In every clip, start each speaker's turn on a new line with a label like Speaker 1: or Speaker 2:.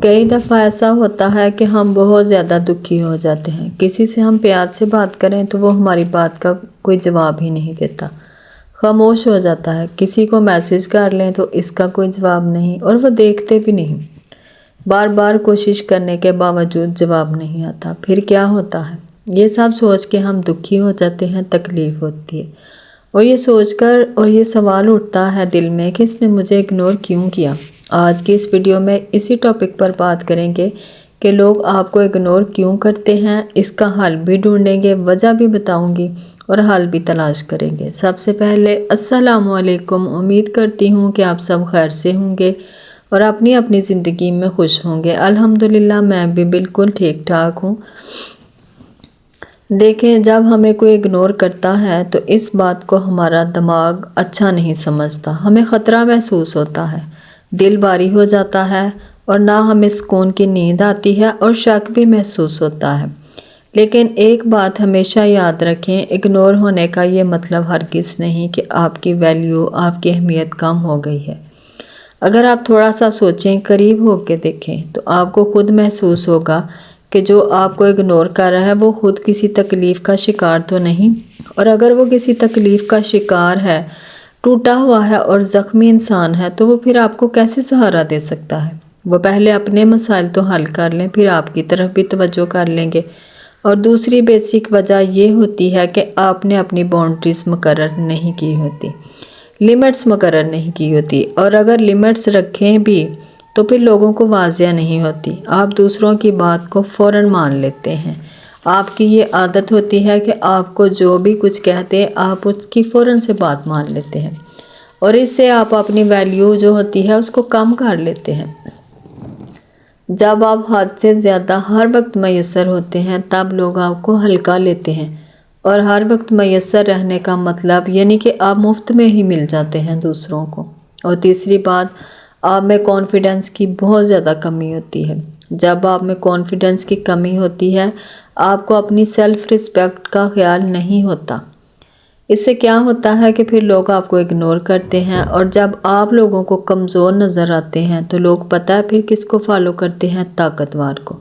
Speaker 1: کئی دفعہ ایسا ہوتا ہے کہ ہم بہت زیادہ دکھی ہو جاتے ہیں۔ کسی سے ہم پیار سے بات کریں تو وہ ہماری بات کا کوئی جواب ہی نہیں دیتا، خاموش ہو جاتا ہے۔ کسی کو میسج کر لیں تو اس کا کوئی جواب نہیں اور وہ دیکھتے بھی نہیں۔ بار بار کوشش کرنے کے باوجود جواب نہیں آتا۔ پھر کیا ہوتا ہے؟ یہ سب سوچ کے ہم دکھی ہو جاتے ہیں، تکلیف ہوتی ہے اور یہ سوچ کر اور یہ سوال اٹھتا ہے دل میں کہ اس نے مجھے اگنور کیوں کیا۔ آج کی اس ویڈیو میں اسی ٹاپک پر بات کریں گے کہ لوگ آپ کو اگنور کیوں کرتے ہیں، اس کا حل بھی ڈھونڈیں گے، وجہ بھی بتاؤں گی اور حل بھی تلاش کریں گے۔ سب سے پہلے السلام علیکم، امید کرتی ہوں کہ آپ سب خیر سے ہوں گے اور اپنی اپنی زندگی میں خوش ہوں گے۔ الحمدللہ میں بھی بالکل ٹھیک ٹھاک ہوں۔ دیکھیں، جب ہمیں کوئی اگنور کرتا ہے تو اس بات کو ہمارا دماغ اچھا نہیں سمجھتا، ہمیں خطرہ محسوس ہوتا ہے، دل بھاری ہو جاتا ہے اور نہ ہمیں سکون کی نیند آتی ہے اور شک بھی محسوس ہوتا ہے۔ لیکن ایک بات ہمیشہ یاد رکھیں، اگنور ہونے کا یہ مطلب ہرگز نہیں کہ آپ کی ویلیو، آپ کی اہمیت کم ہو گئی ہے۔ اگر آپ تھوڑا سا سوچیں، قریب ہو کے دیکھیں تو آپ کو خود محسوس ہوگا کہ جو آپ کو اگنور کر رہا ہے وہ خود کسی تکلیف کا شکار تو نہیں، اور اگر وہ کسی تکلیف کا شکار ہے، ٹوٹا ہوا ہے اور زخمی انسان ہے تو وہ پھر آپ کو کیسے سہارا دے سکتا ہے؟ وہ پہلے اپنے مسائل تو حل کر لیں، پھر آپ کی طرف بھی توجہ کر لیں گے۔ اور دوسری بیسک وجہ یہ ہوتی ہے کہ آپ نے اپنی باؤنڈریز مقرر نہیں کی ہوتی، لیمٹس مقرر نہیں کی ہوتی، اور اگر لیمٹس رکھیں بھی تو پھر لوگوں کو واضح نہیں ہوتی۔ آپ دوسروں کی بات کو فوراً مان لیتے ہیں۔ آپ کی یہ عادت ہوتی ہے کہ آپ کو جو بھی کچھ کہتے آپ اس کی فوراً سے بات مان لیتے ہیں اور اس سے آپ اپنی ویلیو جو ہوتی ہے اس کو کم کر لیتے ہیں۔ جب آپ حد سے زیادہ ہر وقت میسر ہوتے ہیں تب لوگ آپ کو ہلکا لیتے ہیں، اور ہر وقت میسر رہنے کا مطلب یعنی کہ آپ مفت میں ہی مل جاتے ہیں دوسروں کو۔ اور تیسری بات، آپ میں کانفیڈنس کی بہت زیادہ کمی ہوتی ہے۔ جب آپ میں کانفیڈنس کی کمی ہوتی ہے، آپ کو اپنی سیلف ریسپیکٹ کا خیال نہیں ہوتا۔ اس سے کیا ہوتا ہے کہ پھر لوگ آپ کو اگنور کرتے ہیں، اور جب آپ لوگوں کو کمزور نظر آتے ہیں تو لوگ پتہ ہے پھر کس کو فالو کرتے ہیں؟ طاقتور کو۔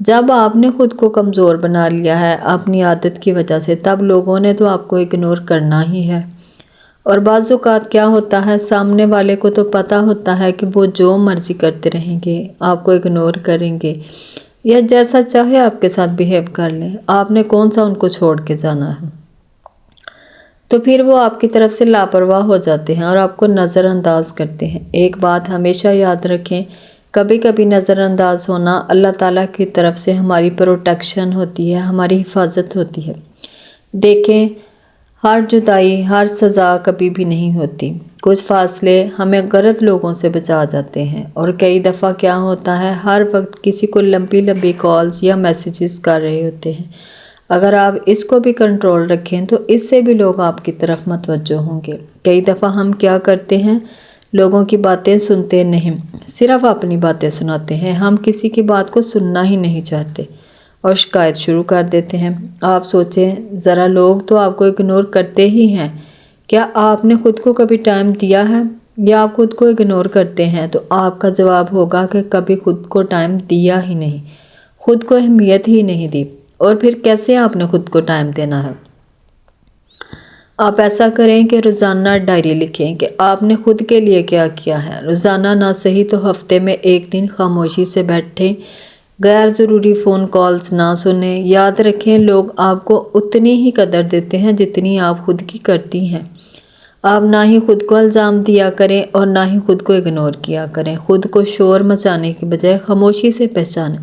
Speaker 1: جب آپ نے خود کو کمزور بنا لیا ہے اپنی عادت کی وجہ سے، تب لوگوں نے تو آپ کو اگنور کرنا ہی ہے۔ اور بعض اوقات کیا ہوتا ہے، سامنے والے کو تو پتہ ہوتا ہے کہ وہ جو مرضی کرتے رہیں گے، آپ کو اگنور کریں گے یا جیسا چاہے آپ کے ساتھ بیہیو کر لیں، آپ نے کون سا ان کو چھوڑ کے جانا ہے؟ تو پھر وہ آپ کی طرف سے لاپرواہ ہو جاتے ہیں اور آپ کو نظر انداز کرتے ہیں۔ ایک بات ہمیشہ یاد رکھیں، کبھی کبھی نظر انداز ہونا اللہ تعالیٰ کی طرف سے ہماری پروٹیکشن ہوتی ہے، ہماری حفاظت ہوتی ہے۔ دیکھیں، ہر جدائی، ہر سزا کبھی بھی نہیں ہوتی۔ کچھ فاصلے ہمیں غلط لوگوں سے بچا جاتے ہیں، اور کئی دفعہ کیا ہوتا ہے، ہر وقت کسی کو لمبی لمبی کالز یا میسیجز کر رہے ہوتے ہیں۔ اگر آپ اس کو بھی کنٹرول رکھیں تو اس سے بھی لوگ آپ کی طرف متوجہ ہوں گے۔ کئی دفعہ ہم کیا کرتے ہیں، لوگوں کی باتیں سنتے نہیں، صرف اپنی باتیں سناتے ہیں۔ ہم کسی کی بات کو سننا ہی نہیں چاہتے اور شکایت شروع کر دیتے ہیں۔ آپ سوچیں ذرا، لوگ تو آپ کو اگنور کرتے ہی ہیں، کیا آپ نے خود کو کبھی ٹائم دیا ہے؟ یا آپ خود کو اگنور کرتے ہیں؟ تو آپ کا جواب ہوگا کہ کبھی خود کو ٹائم دیا ہی نہیں، خود کو اہمیت ہی نہیں دی۔ اور پھر کیسے آپ نے خود کو ٹائم دینا ہے؟ آپ ایسا کریں کہ روزانہ ڈائری لکھیں کہ آپ نے خود کے لیے کیا کیا ہے۔ روزانہ نہ صحیح تو ہفتے میں ایک دن خاموشی سے بیٹھیں، غیر ضروری فون کالز نہ سنیں۔ یاد رکھیں، لوگ آپ کو اتنی ہی قدر دیتے ہیں جتنی آپ خود کی کرتی ہیں۔ آپ نہ ہی خود کو الزام دیا کریں اور نہ ہی خود کو اگنور کیا کریں۔ خود کو شور مچانے کی بجائے خاموشی سے پہچانیں۔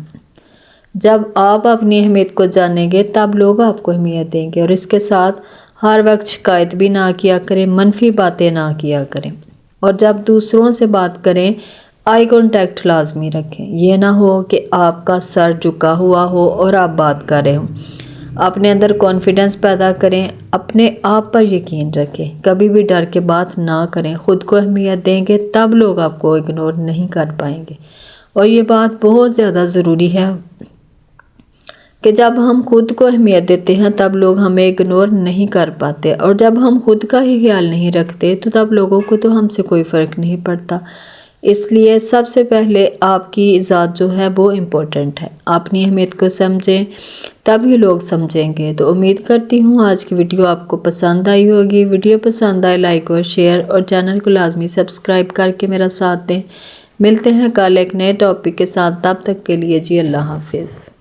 Speaker 1: جب آپ اپنی اہمیت کو جانیں گے تب لوگ آپ کو اہمیت دیں گے، اور اس کے ساتھ ہر وقت شکایت بھی نہ کیا کریں، منفی باتیں نہ کیا کریں۔ اور جب دوسروں سے بات کریں، آئی کانٹیکٹ لازمی رکھیں۔ یہ نہ ہو کہ آپ کا سر جھکا ہوا ہو اور آپ بات کر رہے ہوں۔ اپنے اندر کانفیڈنس پیدا کریں، اپنے آپ پر یقین رکھیں، کبھی بھی ڈر کے بات نہ کریں۔ خود کو اہمیت دیں گے تب لوگ آپ کو اگنور نہیں کر پائیں گے۔ اور یہ بات بہت زیادہ ضروری ہے کہ جب ہم خود کو اہمیت دیتے ہیں تب لوگ ہمیں اگنور نہیں کر پاتے، اور جب ہم خود کا ہی خیال نہیں رکھتے تو تب لوگوں کو تو ہم سے کوئی فرق نہیں پڑتا۔ اس لیے سب سے پہلے آپ کی ذات جو ہے وہ امپورٹنٹ ہے۔ اپنی اہمیت کو سمجھیں تبھی لوگ سمجھیں گے۔ تو امید کرتی ہوں آج کی ویڈیو آپ کو پسند آئی ہوگی۔ ویڈیو پسند آئے لائک اور شیئر اور چینل کو لازمی سبسکرائب کر کے میرا ساتھ دیں۔ ملتے ہیں کل ایک نئے ٹاپک کے ساتھ، تب تک کے لیے جی اللہ حافظ۔